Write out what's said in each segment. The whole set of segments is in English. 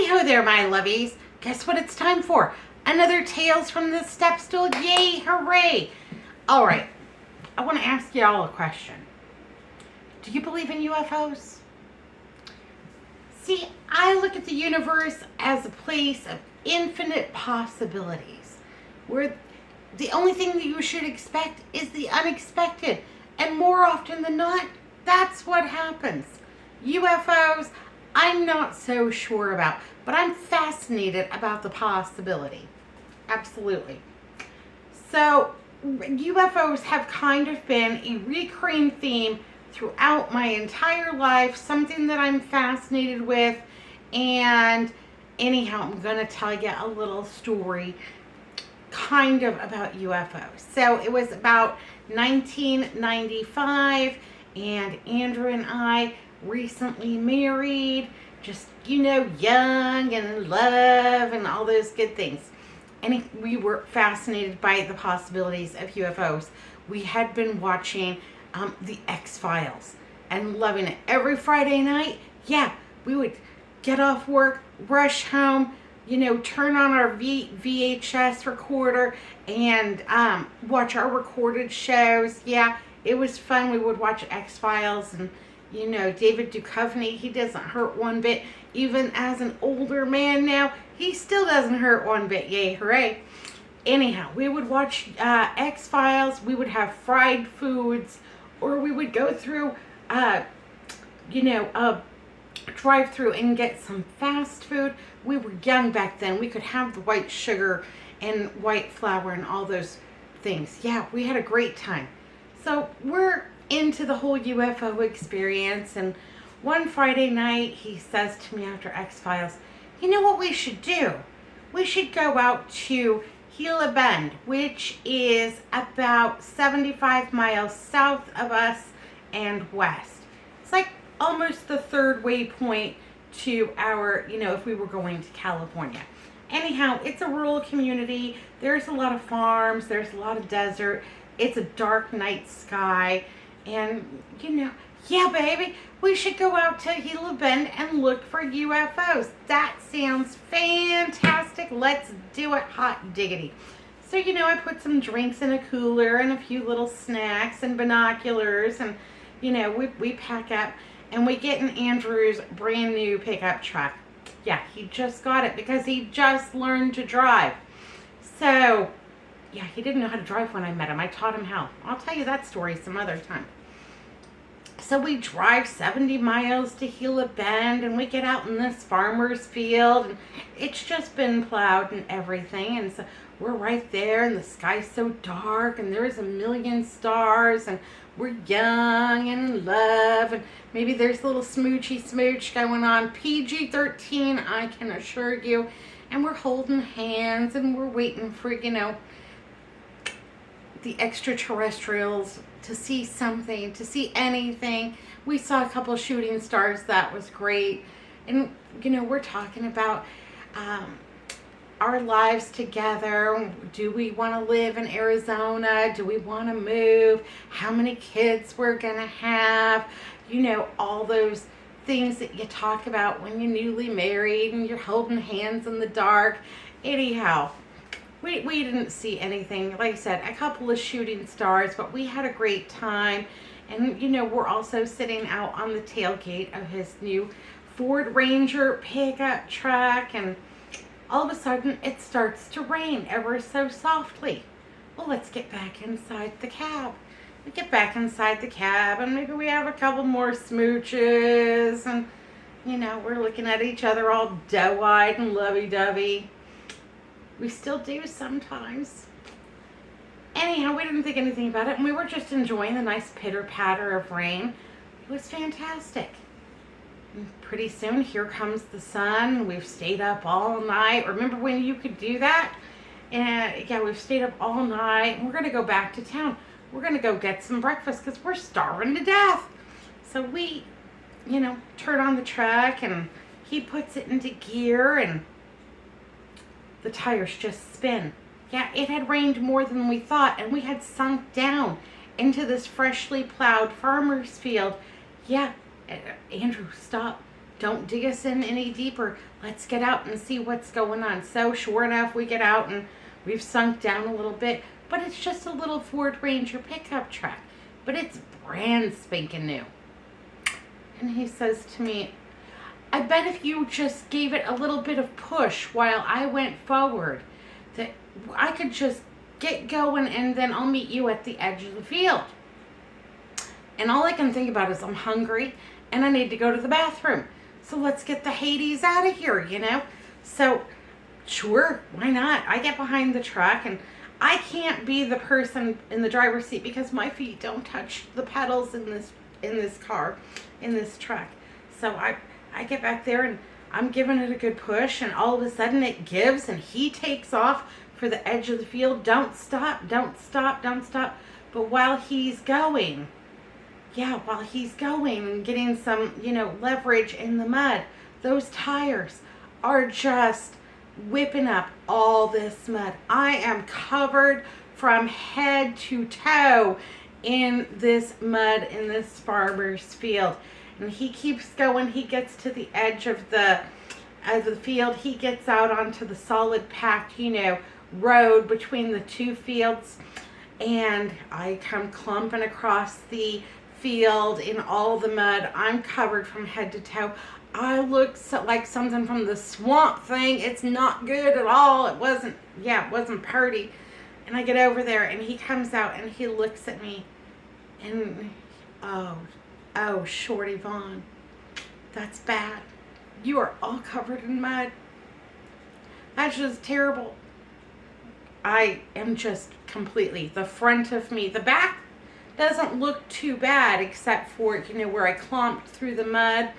Hey-ho there, my lovies. Guess what it's time for? Another Tales from the Step Stool. Yay, hooray. All right, I want to ask y'all a question. Do you believe in UFOs? See, I look at the universe as a place of infinite possibilities, where the only thing that you should expect is the unexpected. And more often than not, that's what happens. UFOs, I'm not so sure about, but I'm fascinated about the possibility. Absolutely. So, UFOs have kind of been a recurring theme throughout my entire life, something that I'm fascinated with. And anyhow, I'm going to tell you a little story kind of about UFOs. So it was about 1995, and Andrew and I recently married, just, young and in love and all those good things. And we were fascinated by the possibilities of UFOs. We had been watching the X-Files and loving it. Every Friday night, we would get off work, rush home, turn on our VHS recorder and watch our recorded shows. Yeah, it was fun. We would watch X-Files, and David Duchovny, he doesn't hurt one bit. Even as an older man now, he still doesn't hurt one bit. Yay, hooray. Anyhow, we would watch X-Files. We would have fried foods, or we would go through, a drive-through and get some fast food. We were young back then. We could have the white sugar and white flour and all those things. Yeah, we had a great time. So we're into the whole UFO experience, and one Friday night he says to me after X-Files, you know what we should do? We should go out to Gila Bend, which is about 75 miles south of us and west. It's like almost the third waypoint to our, if we were going to California. Anyhow, it's a rural community. There's a lot of farms. There's a lot of desert. It's a dark night sky. And, yeah, baby, we should go out to Gila Bend and look for UFOs. That sounds fantastic. Let's do it, hot diggity. So, I put some drinks in a cooler and a few little snacks and binoculars, and, we pack up and we get in Andrew's brand new pickup truck. Yeah, he just got it because he just learned to drive. So, yeah, he didn't know how to drive when I met him. I taught him how. I'll tell you that story some other time. So we drive 70 miles to Gila Bend, and we get out in this farmer's field, and it's just been plowed and everything. And so we're right there, and the sky's so dark, and there's a million stars, and we're young and in love, and maybe there's a little smoochy smooch going on. PG-13, I can assure you. And we're holding hands, and we're waiting for, the extraterrestrials to see something, to see anything. We saw a couple of shooting stars. That was great. And, we're talking about our lives together. Do we want to live in Arizona? Do we want to move? How many kids we're going to have? All those things that you talk about when you're newly married and you're holding hands in the dark. Anyhow, we didn't see anything. Like I said, a couple of shooting stars, but we had a great time. And, we're also sitting out on the tailgate of his new Ford Ranger pickup truck, and all of a sudden it starts to rain ever so softly. Well, let's get back inside the cab. We get back inside the cab, and maybe we have a couple more smooches, and, we're looking at each other all doe-eyed and lovey-dovey. We still do sometimes. Anyhow, we didn't think anything about it, and we were just enjoying the nice pitter-patter of rain. It was fantastic. And pretty soon, here comes the sun. We've stayed up all night. Remember when you could do that? And yeah, we've stayed up all night, and we're going to go back to town. We're going to go get some breakfast because we're starving to death. So we, turn on the truck, and he puts it into gear, and the tires just spin. Yeah, it had rained more than we thought, and we had sunk down into this freshly plowed farmer's field. Yeah, Andrew, stop. Don't dig us in any deeper. Let's get out and see what's going on. So sure enough, we get out and we've sunk down a little bit, but it's just a little Ford Ranger pickup truck, but it's brand spanking new. And he says to me, I bet if you just gave it a little bit of push while I went forward, that I could just get going and then I'll meet you at the edge of the field. And all I can think about is I'm hungry and I need to go to the bathroom. So let's get the Hades out of here, you know? So sure, why not? I get behind the truck and I can't be the person in the driver's seat because my feet don't touch the pedals in this car, in this truck. So I get back there and I'm giving it a good push and all of a sudden it gives and he takes off for the edge of the field. Don't stop, don't stop, don't stop. But while he's going, and getting some, leverage in the mud, those tires are just whipping up all this mud. I am covered from head to toe in this mud in this farmer's field. And he keeps going. He gets to the edge of the field. He gets out onto the solid packed, road between the two fields. And I come clumping across the field in all the mud. I'm covered from head to toe. I look like something from the Swamp Thing. It's not good at all. It wasn't pretty. And I get over there and he comes out and he looks at me and, oh, Shorty Vaughn, that's bad. You are all covered in mud. That's just terrible. I am just completely, the front of me, the back doesn't look too bad except for, where I clomped through the mud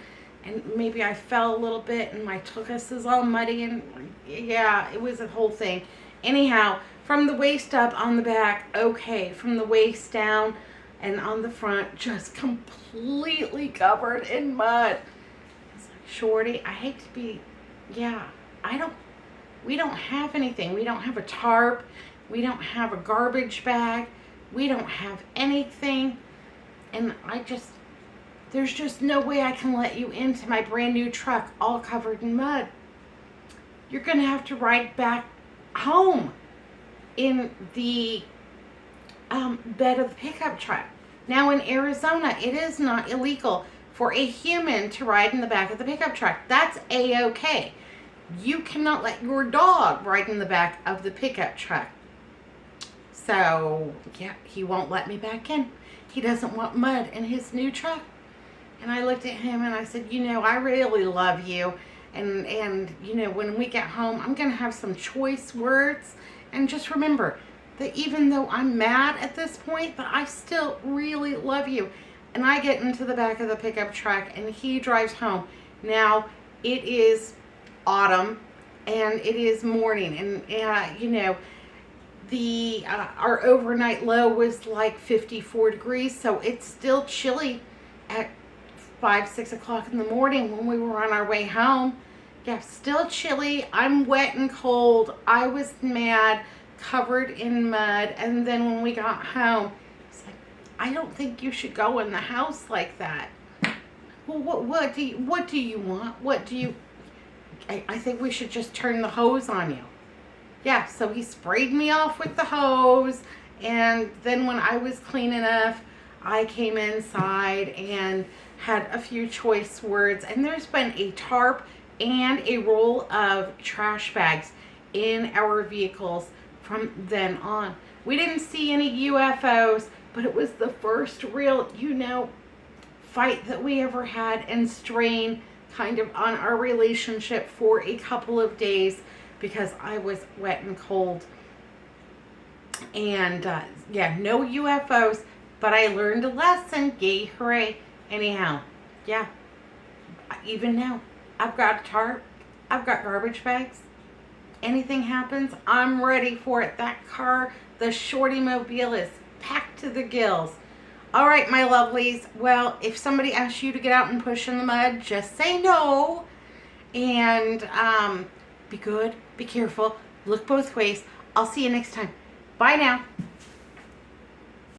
and maybe I fell a little bit and my tuchus is all muddy and yeah, it was a whole thing. Anyhow, from the waist up on the back, okay. From the waist down and on the front, just completely covered in mud. It's like, Shorty, I hate to be, we don't have anything. We don't have a tarp. We don't have a garbage bag. We don't have anything. And there's just no way I can let you into my brand new truck all covered in mud. You're going to have to ride back home in the bed of the pickup truck. Now in Arizona, it is not illegal for a human to ride in the back of the pickup truck. That's A-OK. You cannot let your dog ride in the back of the pickup truck. So, he won't let me back in. He doesn't want mud in his new truck. And I looked at him and I said, I really love you. And when we get home, I'm going to have some choice words. And just remember that even though I'm mad at this point, that I still really love you. And I get into the back of the pickup truck and he drives home. Now, it is autumn and it is morning. And, our overnight low was like 54 degrees. So it's still chilly at 5, 6 o'clock in the morning when we were on our way home. Yeah, still chilly. I'm wet and cold. I was mad, covered in mud. And then when we got home, it's like, I don't think you should go in the house like that. Well, what do you want? I think we should just turn the hose on you. Yeah, so he sprayed me off with the hose. And then when I was clean enough, I came inside and had a few choice words. And there's been a tarp and a roll of trash bags in our vehicles from then on. We didn't see any UFOs, but it was the first real, fight that we ever had and strain kind of on our relationship for a couple of days because I was wet and cold. And no UFOs, but I learned a lesson. Yay, hooray. Anyhow, even now, I've got a tarp, I've got garbage bags. Anything happens, I'm ready for it. That car, the Shorty Mobile, is packed to the gills. All right, my lovelies. Well, if somebody asks you to get out and push in the mud, just say no. And be good, be careful, look both ways. I'll see you next time. Bye now.